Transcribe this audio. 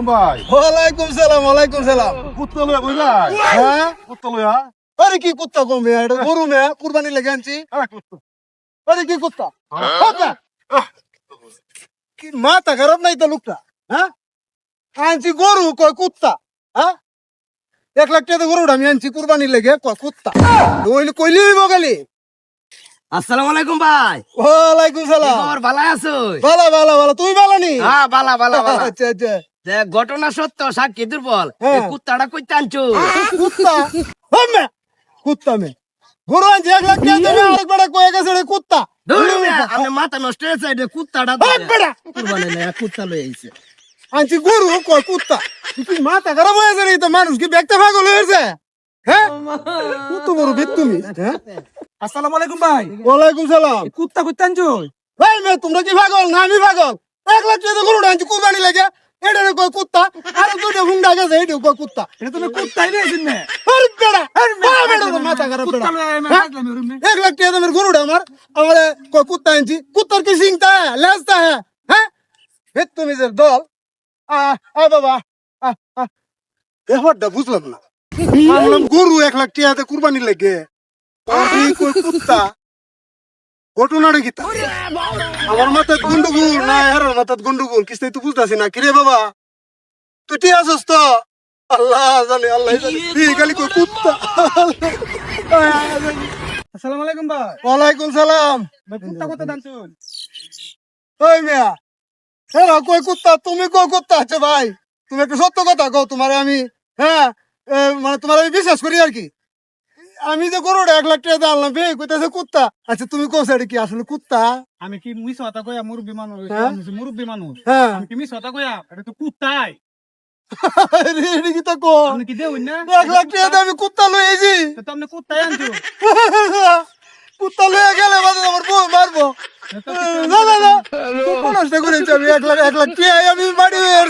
ভাই ওয়ালাইকুম সালাম ওয়ালাইকুম সালাম। কুত্তা লইয়া বইলাই হ্যাঁ কুত্তা লইয়া আরে কি কুত্তা কমবে এটা গরু না কুরবানি লেগে আনছি। আরে কি কুত্তা বাবা, কি মাথা খারাপ নাই তো লোকটা? হ্যাঁ আনছি গরু কয় কুত্তা। হ্যাঁ 1 লাখ টাকা গরুটা আমি আনছি কুরবানি লেগে কয় কুত্তা। কইলি বগালি। আসসালামু আলাইকুম ভাই। ওয়ালাইকুম সালাম। খবর ভালো আছো? ভালো ভালো ভালো, তুই ভালো নি? হ্যাঁ ভালো ভালো ভালো। আচ্ছা আচ্ছা যে ঘটনা সত্য সাক্ষী দুর্বল। হ্যাঁ। এই কুত্তাটা কইতে আনছো? কুত্তা হ্যাঁ কুত্তা মে গরু আনছি 1 লাখ টাকা দেবে, আরেকবার কয়ে গেছে এটা কুত্তা। ধুরু মিয়া, আপনি মাথা নষ্ট হয়েছে। এটা কুত্তাটা হাট বেটা। কুরবানি না কুত্তা লই আইছে। আনছি গরু কয় কুত্তা। তুই মাথা খারাপ হয়ে যাবে তো, মানুষ কি দেখতে পাগল হয়েছে? হ্যাঁ কত বড় বেদ তুমি? হ্যাঁ আসসালামু আলাইকুম ভাই। ওয়ালাইকুম সালাম। কুত্তা কইতে আনছো? ভাই মে তোমরা কি পাগল না আমি পাগল? 1 লাখ টাকা গরুটা আনছি কুরবানি লাগে, এটা কয় কুত্তা। আর দুটো হুন্ডা গেছে এটা কয় কুত্তা। এটা তুমি কুত্তাই নিয়েছেন না? আরে বেটা বেটা তো মাথা খারাপ বেটা। কুত্তা লয়ে আমি হ্যাঁ? হাগলাম রুমে। 1 লাখ টাকা দামের গরুটা আমার কয় কুত্তা আনছি। কুত্তার কি সিংটা লেজটা? হ্যাঁ হে তুমি যে দল বাবা ব্যাপারটা বুঝলাম না। আনলাম গরু 1 লাখ টাকাতে কুরবানি লাগে, কই কুত্তা। ঘটনাটা কি তা? আমার মাথায় গন্ডগোল না হেরার মাথায় গন্ডগোল কিছু তো বুঝতেছি না। কিরে বাবা তুই ঠিক আছিস তো? আল্লাহ জানে আল্লাহ জানে। এই খালি কই কুত্তা। আসসালামু আলাইকুম ভাই। ওয়ালাইকুম সালাম। ভাই কুত্তা কইতে আনছো? ওই মিয়া হেরা কই কুত্তা, তুমি কই কুত্তা? আচ্ছা ভাই তুমি একটু সত্য কথা কও, তোমারে আমি হ্যাঁ মানে তোমার আমি বিশ্বাস করি আর কি। আমি যে গরুটা 1 লাখ টাকা দিয়ে আনলাম বে কইতাছে কুত্তা। আচ্ছা তুমি কোস এটা কি আসলে কুত্তা? আমি কি মিস কথা কইয়া মুরব্বি মানুষ? হ্যাঁ? আমি মুরব্বি মানুষ। হ্যাঁ আমি কি মিস কথা কইয়া? এটা তো কুত্তাই। এটা কি তা কো? আপনি কি দেউন না? 1 লাখ টাকা দিয়ে আমি কুত্তা লই আইছি। তো আপনি কুত্তাই আনছো। কুত্তা লইয়া গেলে বাদে আমার বউ মারবো। না না না তুই কোন নষ্ট করেছি আমি 1 লাখ টাকা আমি বাড়ি হয়ে